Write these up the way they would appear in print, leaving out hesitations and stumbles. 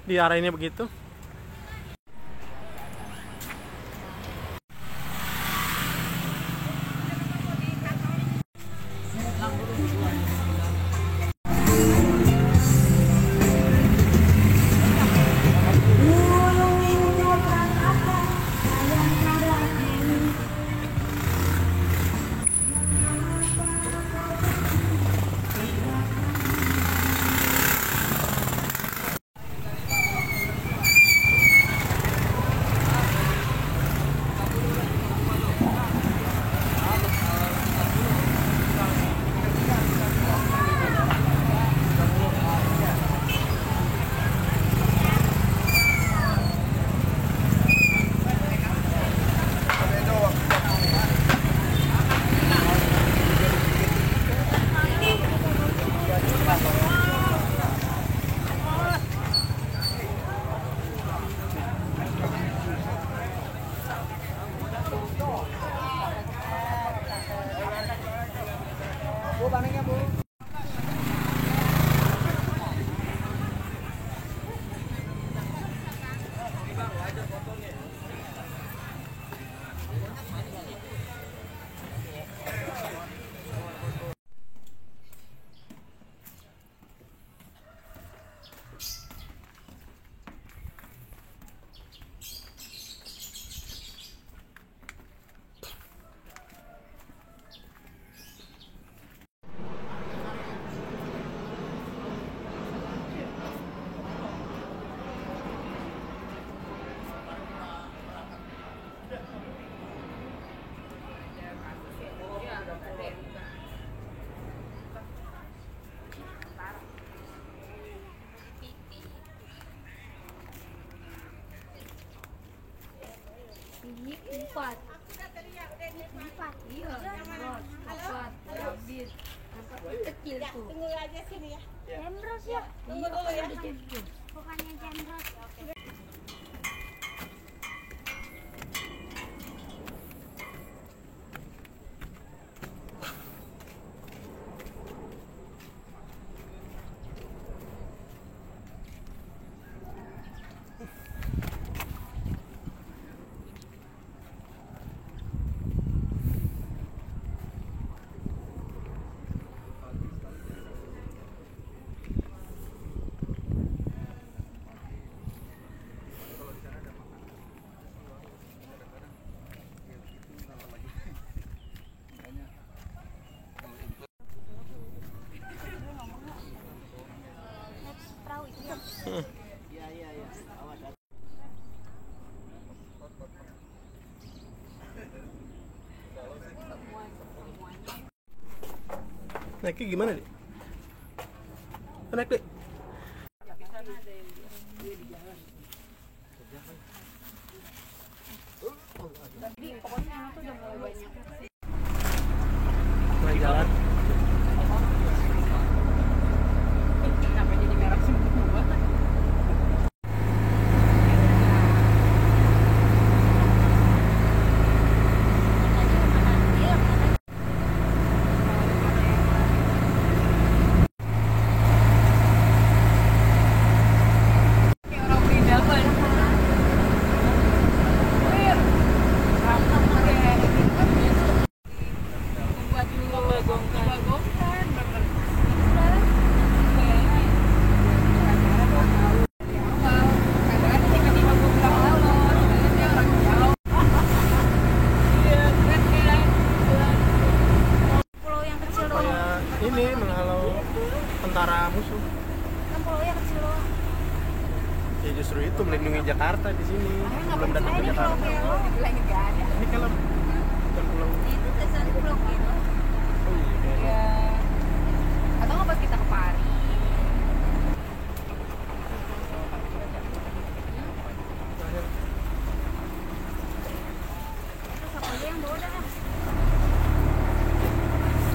diarahinnya begitu. Empat. Iya, empat. Habis. Kecil tuh. Tunggu aja sini ya. Jembros ya. Tunggu dulu ya. Bukannya jembros. Naiknya gimana nih? Naik deh. Mulai jalan. Ini menghalau tentara musuh. Kan pulaunya kecil doang. Ya justru itu melindungi Jakarta di sini. Belum datang ke Jakarta. Dibilangin nggak ada. Ini kalau bukan pulau. Itu tulisan pulau gitu. Oh iya. Iya. Atau nggak pas kita ke Pari? Terus apa aja yang bawa dah?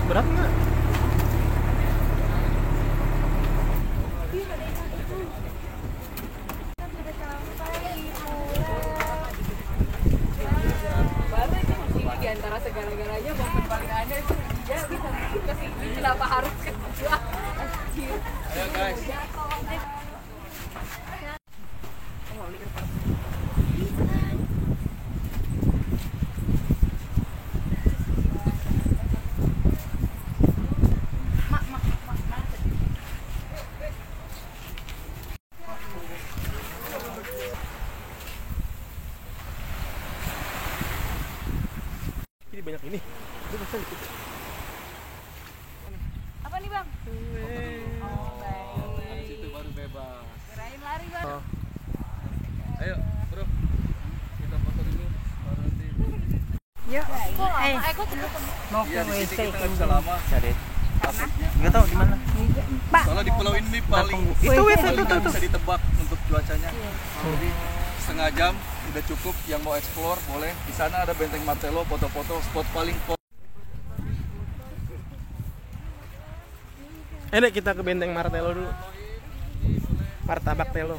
Berat nggak? Antara segala-galanya momen paling aneh itu dia bisa ke sini, kenapa harus ke gua? Anjir. Ayo guys. kok lama? Kok cepet? Mau ke WC kita nggak bisa lama. Cari. Takutnya. Nggak tahu di mana. Pak, Soalnya di pulau ini paling Itu WC paling tuh nggak tuh. bisa ditebak untuk cuacanya. Jadi setengah jam udah cukup. Yang mau explore boleh. Di sana ada Benteng Martello, foto-foto spot paling Dek, kita ke Benteng Martello dulu. Martabak Telo.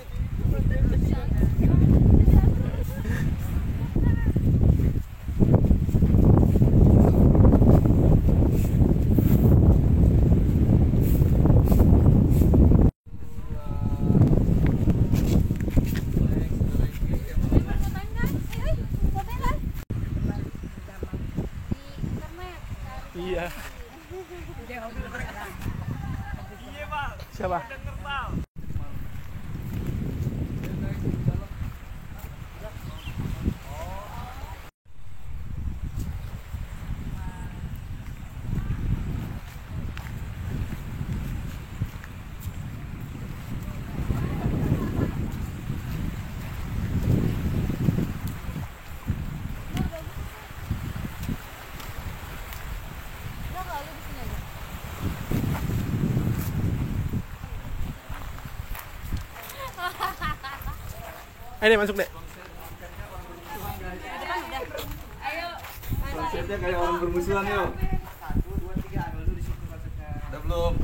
Iya. Siapa? Ayo deh, masuk deh. konsepnya kayak orang bermusuhan yuk. Udah belum?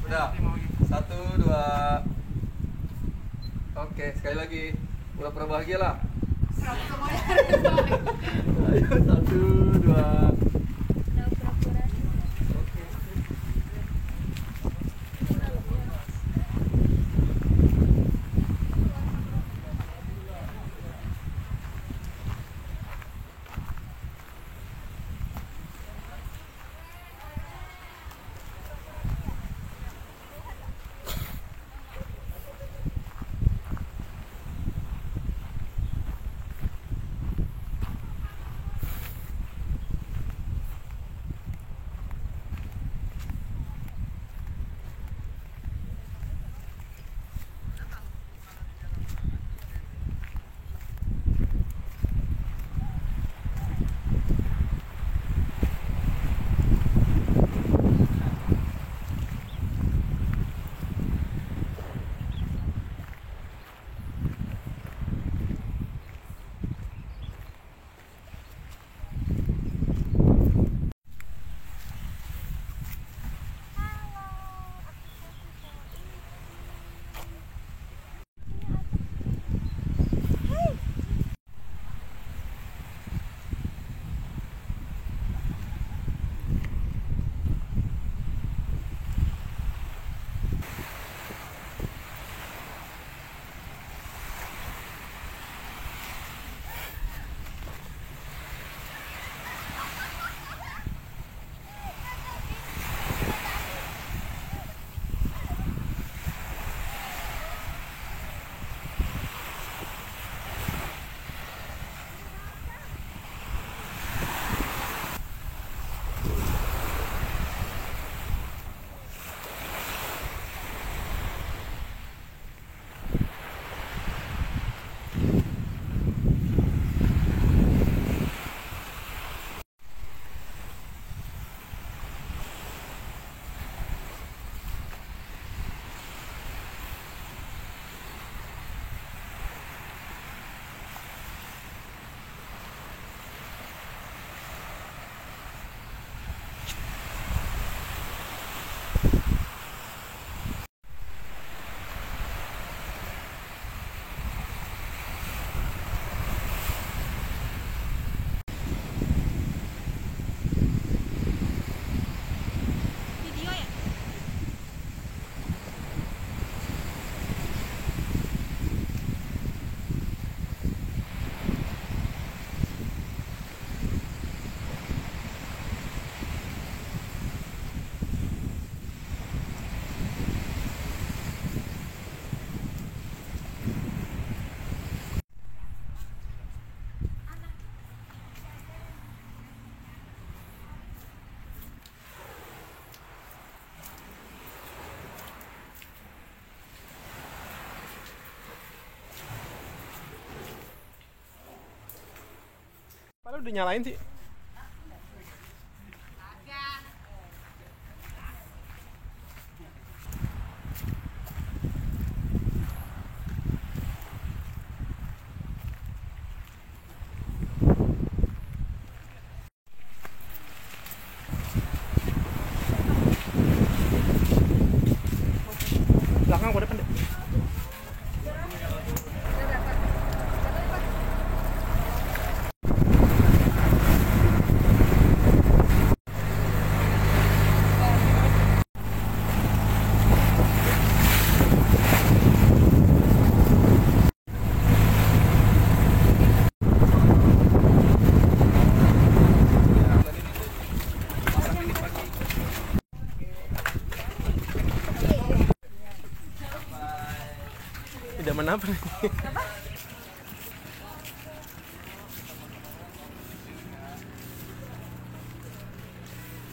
Udah. 1, 2. Oke, sekali lagi. Pura-pura bahagia lah. Ayo 1, 2. Padahal udah nyalain sih. Taman apa nih?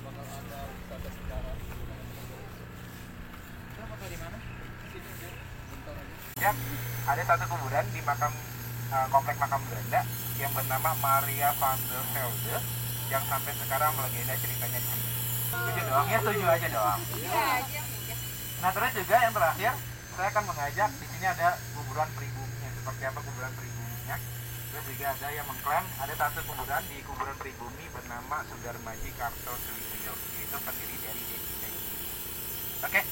bakal ada wisata sejarah. Ya, ada satu kuburan di komplek makam Belanda yang bernama Maria van der Velde yang sampai sekarang melegenda ceritanya di sini. Setuju dong? Ya setuju aja dong. Iya aja udah. Nah terus juga yang terakhir, saya akan mengajak di sini ada kuburan peribuminya. Seperti apa kuburan peribuminya? Terus juga ada yang mengklaim ada satu kuburan di kuburan peribumi bernama Sudarmaji Kartosuwiryo, yaitu pendiri dari desa ini. Oke,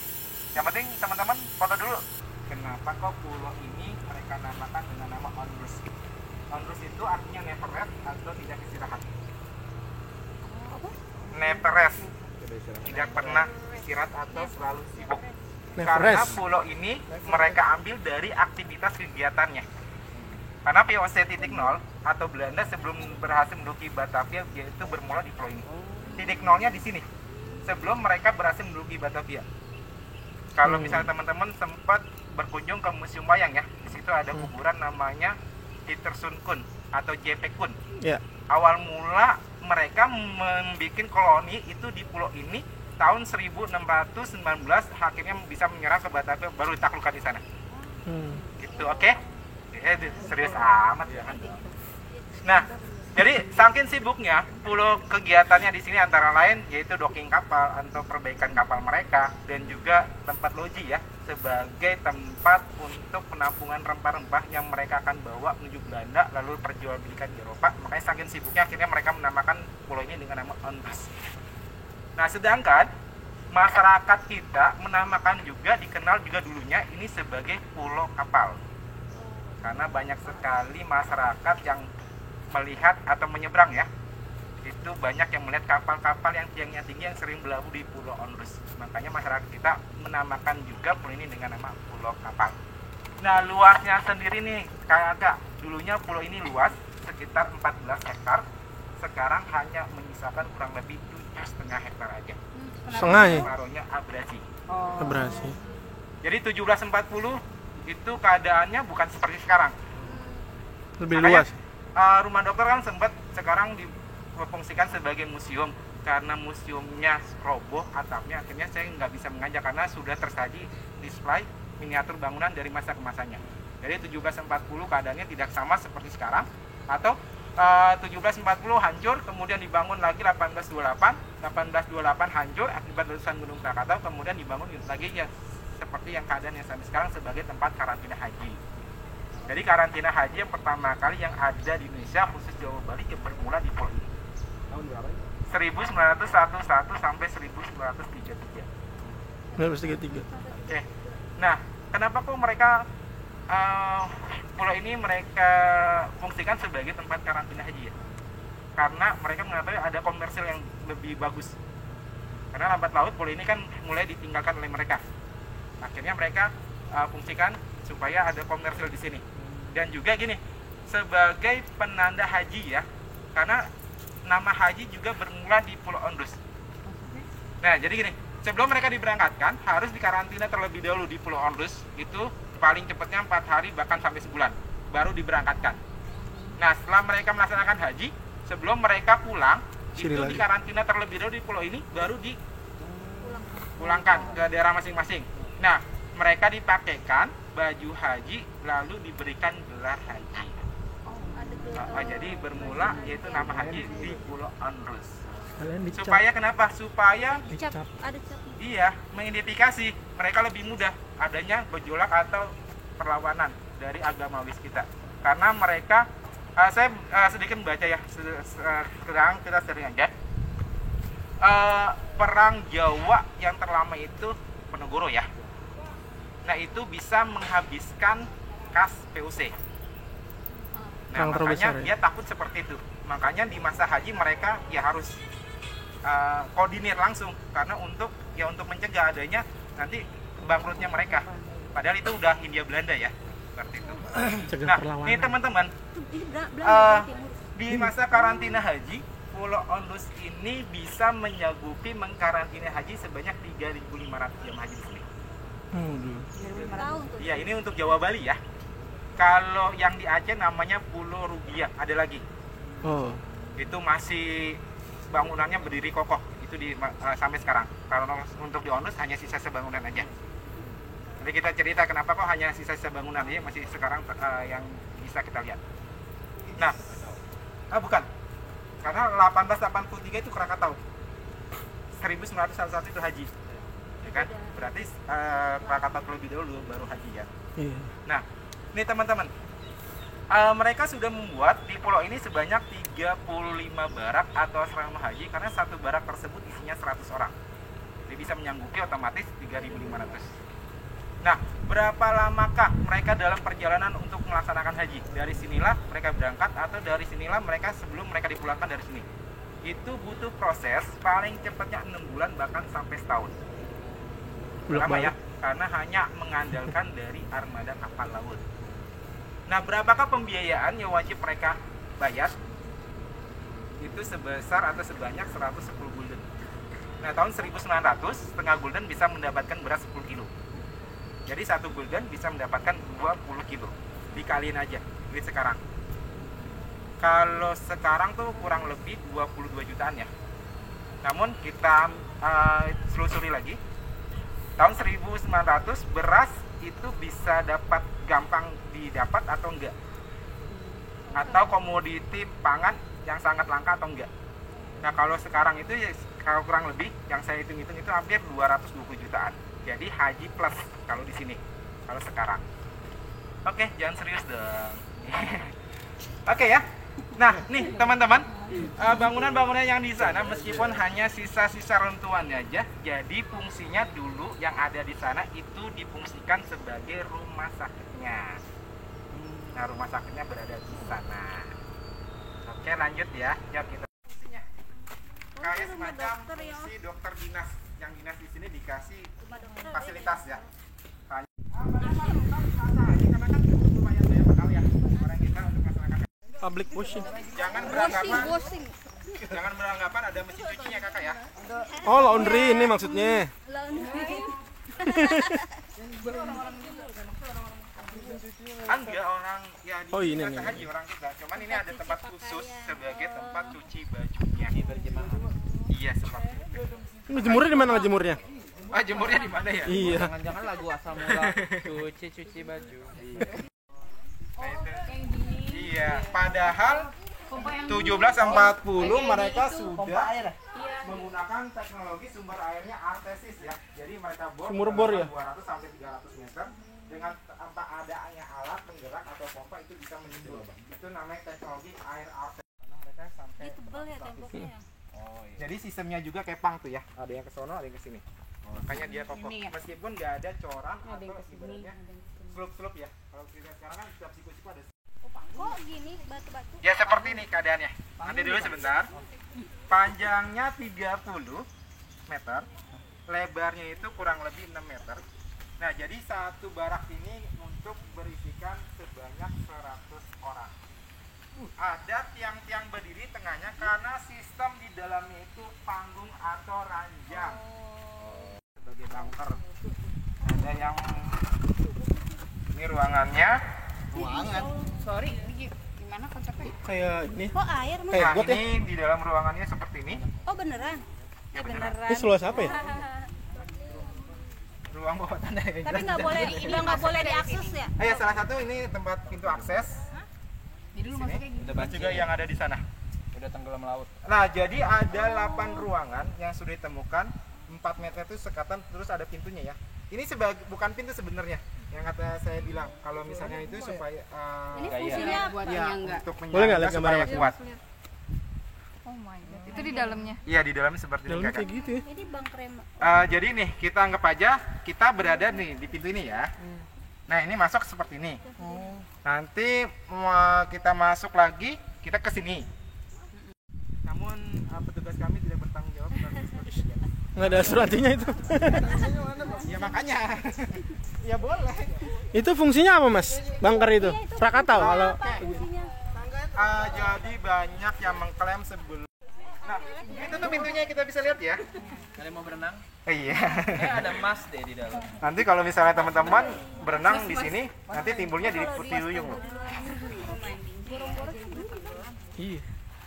yang penting teman-teman foto dulu. Kenapa kok pulau ini mereka namakan dengan nama Onrus? Onrus itu artinya never rest atau tidak istirahat. Never rest, tidak pernah istirahat atau selalu sibuk. Never Karena rest. pulau ini mereka ambil dari aktivitas kegiatannya. Karena VOC 0 atau Belanda sebelum berhasil menduduki Batavia, yaitu bermula di pulau ini. Titik nolnya di sini. Sebelum mereka berhasil menduduki Batavia. Kalau misalnya teman-teman sempat berkunjung ke Museum Wayang ya, di situ ada kuburan namanya Petersun Kun atau JP Kun. Ya. Awal mula mereka membuat koloni itu di pulau ini tahun 1619, akhirnya bisa menyerang ke Batavia, baru ditaklukkan di sana. Gitu, oke? Serius amat ya. Nah, jadi saking sibuknya pulau kegiatannya di sini antara lain yaitu docking kapal atau perbaikan kapal mereka dan juga tempat loji ya, sebagai tempat untuk penampungan rempah-rempah yang mereka akan bawa menuju Belanda lalu perjualbelikan di Eropa. Makanya saking sibuknya akhirnya mereka menamakan pulau ini dengan nama Onrus. Nah, sedangkan masyarakat kita menamakan juga, dikenal juga dulunya ini sebagai pulau kapal. Karena banyak sekali masyarakat yang melihat atau menyeberang ya, itu banyak yang melihat kapal-kapal yang tiangnya tinggi yang sering berlabuh di Pulau Onrus. Makanya masyarakat kita menamakan juga pulau ini dengan nama Pulau Kapal. Nah, luasnya sendiri nih kakak, dulunya pulau ini luas sekitar 14 hektar, sekarang hanya menyisakan kurang lebih 7,5 hektar aja. Setengah ya? Separuhnya abrasi. Abrasi. Jadi 1740 itu keadaannya bukan seperti sekarang. Lebih Makanya, luas. Rumah dokter kan sempat sekarang difungsikan sebagai museum karena museumnya roboh atapnya, akhirnya saya nggak bisa mengajak karena sudah tersaji display miniatur bangunan dari masa ke masanya. Jadi 1740 keadaannya tidak sama seperti sekarang, atau 1740 hancur kemudian dibangun lagi 1828 hancur akibat letusan Gunung Krakatau, kemudian dibangun lagi ya seperti yang keadaan yang sampai sekarang sebagai tempat karantina haji. Jadi karantina haji yang pertama kali yang ada di Indonesia khusus Jawa Bali yang bermula di pulau ini. Tahun berapa? 1911 sampai 1933. 1933. Oke. Nah, kenapa kok mereka pulau ini mereka fungsikan sebagai tempat karantina haji ya? Karena mereka mengetahui ada komersil yang lebih bagus. Karena lambat laut pulau ini kan mulai ditinggalkan oleh mereka. Akhirnya mereka fungsikan supaya ada komersil di sini. Dan juga gini, sebagai penanda haji ya, karena nama haji juga bermula di Pulau Onrus. Nah, jadi gini, sebelum mereka diberangkatkan harus dikarantina terlebih dahulu di Pulau Onrus, itu paling cepatnya 4 hari bahkan sampai sebulan baru diberangkatkan. Nah, setelah mereka melaksanakan haji, sebelum mereka pulang Sini itu lagi. dikarantina terlebih dahulu di pulau ini, baru dipulangkan ke daerah masing-masing. Nah, mereka dipakaikan baju haji lalu diberikan gelar haji. Jadi bermula yaitu nama haji di Pulau Onrus. Kalian dicap. Supaya kenapa? Supaya Dicap. iya mengidentifikasi mereka lebih mudah adanya gejolak atau perlawanan dari agamawi kita. Karena mereka saya sedikit membaca ya, sekarang kita sering aja perang Jawa yang terlama itu Penegoro ya. Nah, itu bisa menghabiskan kas VOC. Nah, Perang makanya terbesar, ya? dia takut seperti itu. Makanya di masa haji mereka ya harus koordinir langsung karena untuk mencegah adanya nanti bangkrutnya mereka. Padahal itu udah Hindia Belanda ya, seperti itu. Cegah Nah, perlawanan. ini teman-teman, di masa karantina haji, Pulau Onrus ini bisa menyanggupi mengkarantina haji sebanyak 3.500 jemaah haji di sini. Dulu. Iya, ini untuk Jawa Bali ya. Kalau yang di Aceh namanya Pulau Rubiah, ada lagi. Oh. Itu masih bangunannya berdiri kokoh. Itu sampai sekarang. Kalau untuk di Onus hanya sisa-sisa bangunan aja. Jadi kita cerita kenapa kok hanya sisa-sisa bangunan aja masih sekarang yang bisa kita lihat. Nah, bukan. Karena 1883 itu Krakatau. 1901 itu Haji. Ya kan? Berarti Krakatau terlebih dahulu baru Haji ya. Iya. Nah, ini teman-teman. Mereka sudah membuat di pulau ini sebanyak 35 barak atau asrama haji karena satu barak tersebut isinya 100 orang. Jadi bisa menyanggupi otomatis 3.500. Nah, berapa lamakah mereka dalam perjalanan untuk melaksanakan haji? Dari sinilah mereka berangkat atau dari sinilah mereka sebelum mereka dipulangkan dari sini. Itu butuh proses paling cepatnya 6 bulan bahkan sampai setahun. Kenapa ya? Karena hanya mengandalkan dari armada kapal laut. Nah, berapakah pembiayaan yang wajib mereka bayar? Itu sebesar atau sebanyak 110 gulden. Nah, tahun 1900, setengah gulden bisa mendapatkan beras 10 kilo. Jadi 1 gulden bisa mendapatkan 20 kilo. Dikaliin aja, duit sekarang. Kalau sekarang tuh kurang lebih 22 jutaan ya. Namun kita selusuri lagi. Tahun 1900 beras itu bisa gampang didapat atau enggak? Atau komoditi pangan yang sangat langka atau enggak? Nah, kalau sekarang itu ya kalau kurang lebih yang saya hitung-hitung itu hampir 220 jutaan. Jadi haji plus kalau di sini. Kalau sekarang. Oke, jangan serius dong. Oke ya. Nah, nih teman-teman, bangunan-bangunan yang di sana meskipun hanya sisa-sisa runtuhannya aja, jadi fungsinya dulu yang ada di sana itu difungsikan sebagai rumah sakitnya. Nah, rumah sakitnya berada di sana. Oke, lanjut ya. Yuk kita fungsinya. Kayak semacam fungsi dokter dinas. Yang dinas di sini dikasih fasilitas ya. Karena kan lumayan banyak bekal ya orang kita untuk masyarakat. Public washing. Jangan beranggapan ada mesin cucinya kakak ya. Oh, laundry ini maksudnya. Enggak orang ya di Oh, ini kita nih. haji orang kita. Cuman ini ada tempat khusus sebagai tempat cuci bajunya. Iya seperti itu. Ini jemurnya di mana jemurnya? Jemurnya di mana ya? Iya. Jangan-jangan lagu asal mula cuci baju. Nah, itu. Iya, padahal 1740 mereka sudah menggunakan teknologi sumber airnya artesis ya. Jadi mereka Sumur bor ya? 200 sampai 300 meter dengan tanpa adanya alat penggerak atau pompa itu bisa menyundul. Itu namanya teknologi air artesis. Mereka sampai Tebel ya temboknya. Oh, iya. Jadi sistemnya juga kepang tuh ya. Ada yang ke sono, ada yang ke sini. Makanya dia kokoh. Meskipun nggak ada coran atau ibaratnya slope-slope ya. Kalau kita sekarang kan setiap siku-siku ada. Oh gini batu-batu. Ya seperti ini keadaannya. Nanti dulu sebentar. Panjangnya 30 meter, lebarnya itu kurang lebih 6 meter. Nah, jadi satu barak ini untuk berisikan sebanyak 100 orang. Ada tiang-tiang berdiri tengahnya karena sistem di dalamnya itu panggung atau ranjang. Sebagai bunker. Ada yang ini ruangannya. Sorry, gimana konsepnya? Kayak ini. Kok air mas? Kayak Nah, got ya? ini di dalam ruangannya seperti ini. Oh beneran? Ya, beneran. Ini seluas apa ya? Ruang bawah tanah ya. Tapi nggak boleh, nggak boleh diakses ya? Ya salah satu ini tempat pintu akses. Jadi lu masuknya gini. Udah Juga yang ada di sana. udah tenggelam laut. Nah, jadi ada 8 ruangan yang sudah ditemukan. 4 meter itu sekatan, terus ada pintunya ya. Ini bukan pintu sebenarnya. Yang kata saya bilang, kalau misalnya itu supaya Ini fungsinya buat ya, enggak? untuk Boleh nggak lihat supaya gambarnya? kuat. Oh my god. Itu di dalamnya. Iya, di dalamnya seperti ini Dalamnya kakak. kayak gitu ya. Ini bang krem. Jadi nih, kita anggap aja kita berada nih di pintu ini ya. Nah, ini masuk seperti ini. Nanti kita masuk lagi, kita ke sini. Namun petugas kami tidak bertanggung jawab karena seperti itu. Nggak ada asuransinya itu. Ya makanya. Ya boleh. Itu fungsinya apa mas? Bunker itu? Krakatau kalau. Fungsinya. Jadi banyak yang mengklaim sebelum. Nah, itu tuh pintunya kita bisa lihat ya. Kalian mau berenang? Iya. Ada emas deh di dalam. Nanti kalau misalnya teman-teman berenang di sini, nanti timbulnya di Putiuyung loh. Iya.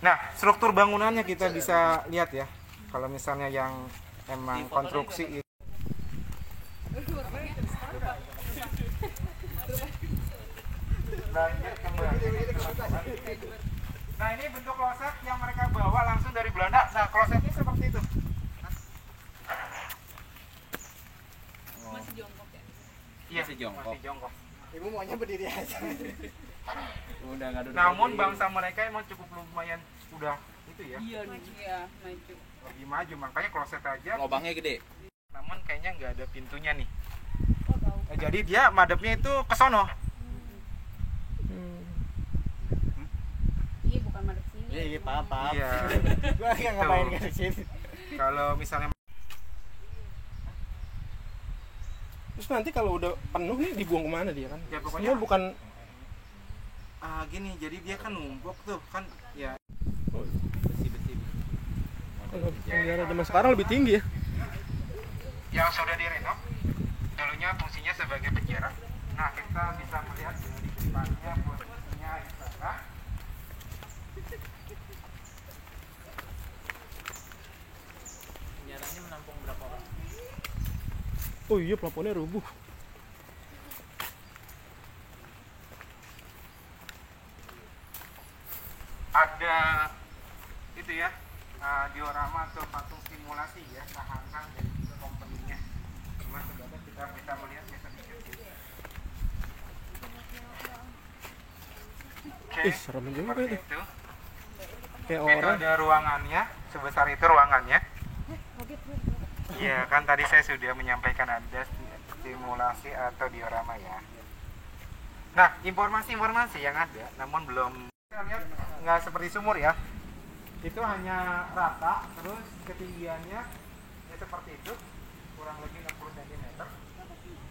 Nah, struktur bangunannya kita bisa lihat ya. Kalau misalnya yang emang konstruksi itu. Nah, ini bentuk kloset yang mereka bawa langsung dari Belanda. Nah, klosetnya seperti itu. Masih jongkok ya? Iya, Masih jongkok. Masih jongkok. Ibu maunya berdiri aja. Udah nggak ada. Namun bangsa mereka emang cukup lumayan udah itu ya. Iya maju. Lebih maju, makanya kloset aja. Lobangnya gede. Namun kayaknya nggak ada pintunya nih. Oh tahu. Jadi dia madepnya itu ke sono. Iya bukan madep sini. Iya, paham. Iya. Gua nggak ngapain ke sini. Kalau misalnya Terus nanti kalau udah penuh nih dibuang kemana dia kan? Ya, pokoknya- Semua bukan gini, jadi dia kan numpuk tuh kan ya. Besi-besi. kalau penjara zaman sekarang lebih tinggi ya. Yang sudah direnov dulunya fungsinya sebagai penjara. Nah, kita bisa melihat dari depannya posisinya istana. Penjaranya menampung berapa orang? Oh iya, plafonnya rubuh. Ada itu ya, diorama atau patung simulasi ya, tahanan dan juga kompeninya. Cuma sebenarnya kita bisa melihatnya sedikit. Oke, Ih, serem juga seperti itu. itu. Kayak Itu orang. ada ruangannya, sebesar itu ruangannya. Iya, kan tadi saya sudah menyampaikan ada simulasi atau diorama ya. Nah, informasi-informasi yang ada, namun belum kita lihat nggak seperti sumur ya. Itu hanya rata, terus ketinggiannya ya seperti itu, kurang lebih 60 cm.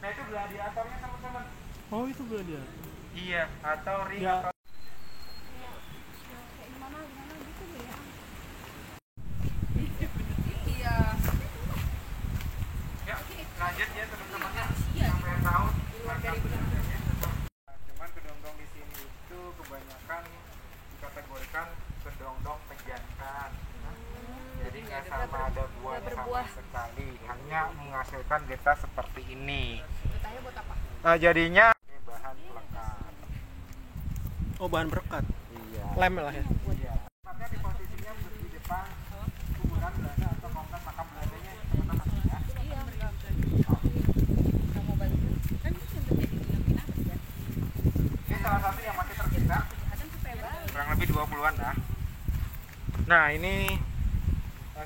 Nah, itu gladiatornya teman-teman. Oh, itu gladiator. Iya, atau ring Ya. atau Iya. ya, lanjut ya teman-temannya sampai tahu langkah belajarnya. Cuman kedongdong di sini itu kebanyakan dikategorikan kedongdong pejantan. Jadi nggak sama ada buahnya sama sekali, hanya menghasilkan getah seperti ini. Getahnya buat apa? Jadinya bahan pelekat. Oh, bahan perekat. Iya. Lem lah ya. Iya. Tempatnya di posisinya di depan kuburan Belanda atau kompleks makam Belandanya teman-teman ya. Iya. Kamu balik. Kan itu yang terjadi di yang kenapa ya? Ini salah satu yang masih tersisa. Kadang supaya balik. Kurang lebih 20-an lah. Nah, ini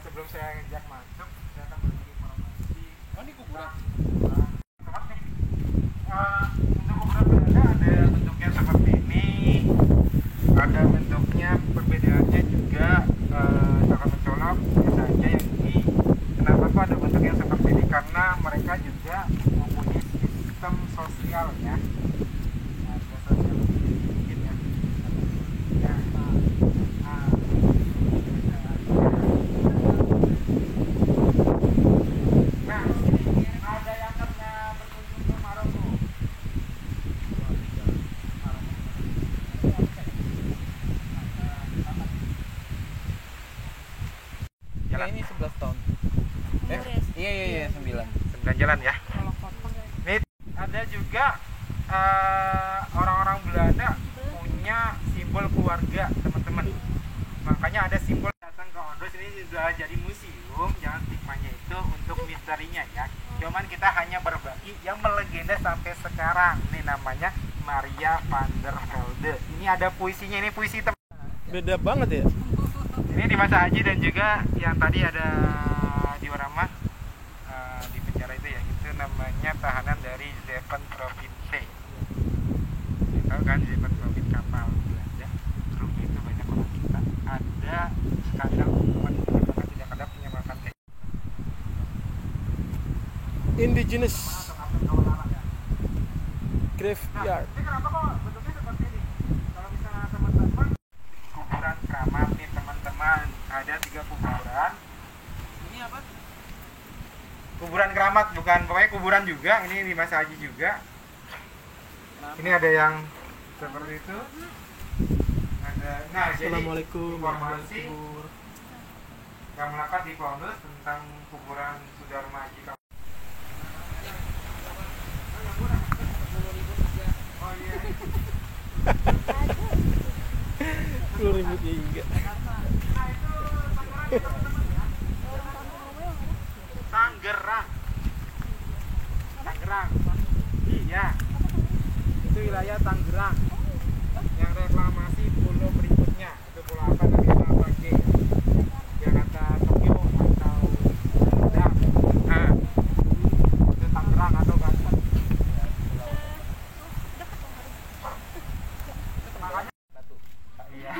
sebelum saya ajak masuk, saya akan berbagi informasi. Oh, ini kuburan. Tempat nih. Untuk kuburan Belanda ada bentuknya seperti ini. Ada bentuknya, perbedaannya juga sangat mencolok. Biasa aja yang ini. Kenapa kok ada bentuk yang seperti ini? Karena mereka juga mempunyai sistem sosialnya. Ada sosial sedikit ya. Ya. Nah, ada yang pernah berkunjung ke Maroko. Jalan. Ini 11 tahun. Iya, 9. 9 jalan ya. Nih, ada juga orang-orang Belanda punya simbol keluarga, teman-teman. Makanya ada simbol datang ke Ondros ini sudah jadi museum, jangan stigmanya itu untuk misterinya ya. Cuman kita hanya berbagi yang melegenda sampai sekarang. Ini namanya Maria van der Velde. Ini ada puisinya, ini puisi teman. Beda banget ya. Ini di Masa Haji dan juga yang tadi ada diorama di penjara itu ya, itu namanya tahanan dari Zeven Province. Tahu kan Zeven Province kapal Belanda, krunya itu banyak orang kita. Ada kadang hukuman bahkan tidak kadang penyamakan kayak Indigenous ya. graveyard. Ini kenapa kok bentuknya seperti ini? Kalau misalnya teman-teman kuburan keramat nih teman-teman, ada 3 kuburan. Ini apa? kuburan keramat, bukan, pokoknya kuburan juga. Ini di Mas Haji juga. Ini ada yang seperti itu. Ada, nah jadi Assalamualaikum informasi warahmatullahi yang melekat di pondus tentang kuburan Sudarma Haji. Oh iya. 10.000 giga. Tangerang. Tangerang. Iya. Itu wilayah Tangerang. Yang reklamasi pulau berikutnya. Itu pulau apa tadi? Apa G? Jakarta Tokyo atau Jogja. Nah, itu Tangerang atau Banten. Makanya iya.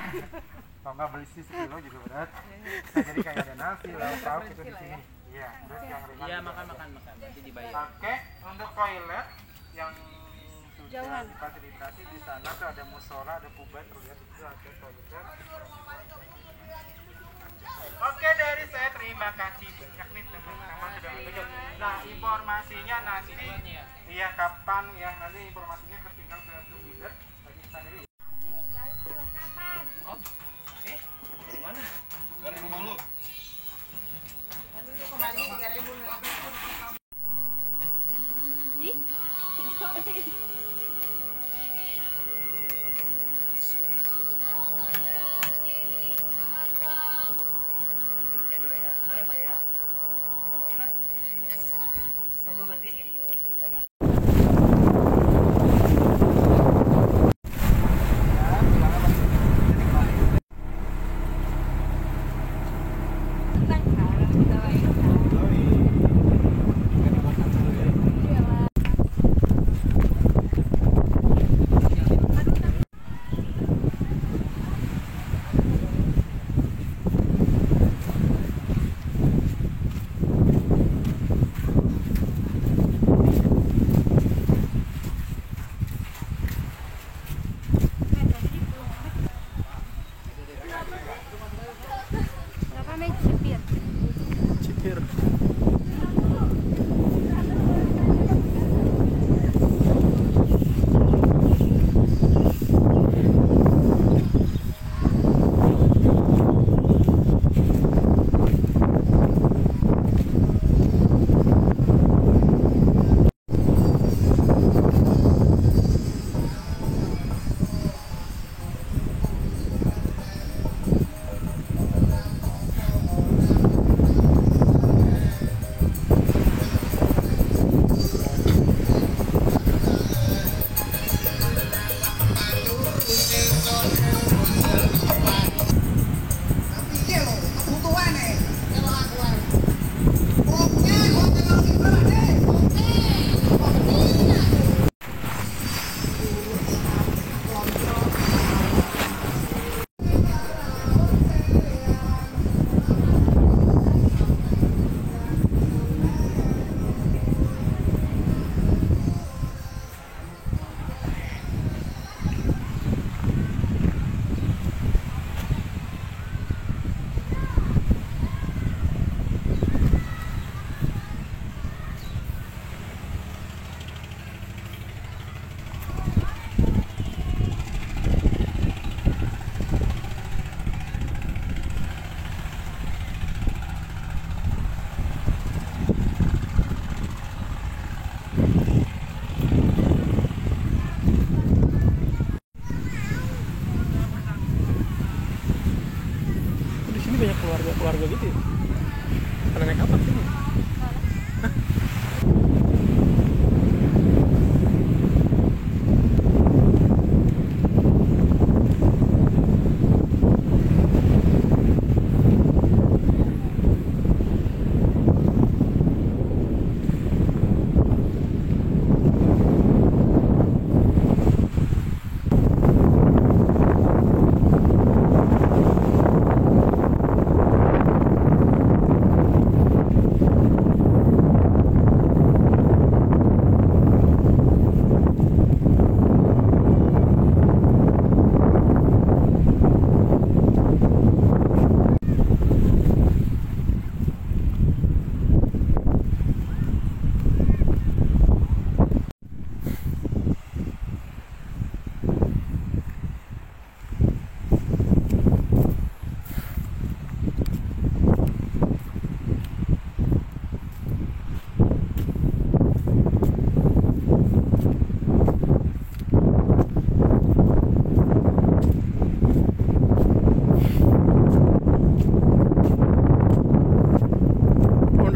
Kalau nggak beli sih sekilo juga berat. Nah, jadi kayak ada nasi, lauk pauk itu di sini. Iya, terus yang ringan. Iya, juga ada. makan. Nanti dibayar. Oke, untuk toilet yang sudah difasilitasi di sana tuh ada musola, ada kuban, terlihat itu ada toilet. Oke, dari saya terima kasih banyak nih teman-teman sudah menunjuk. Nah, informasinya nanti iya kapan ya, nanti informasinya ketinggal ke Twitter bagi Instagram. Berarti ya?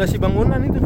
fondasi bangunan itu.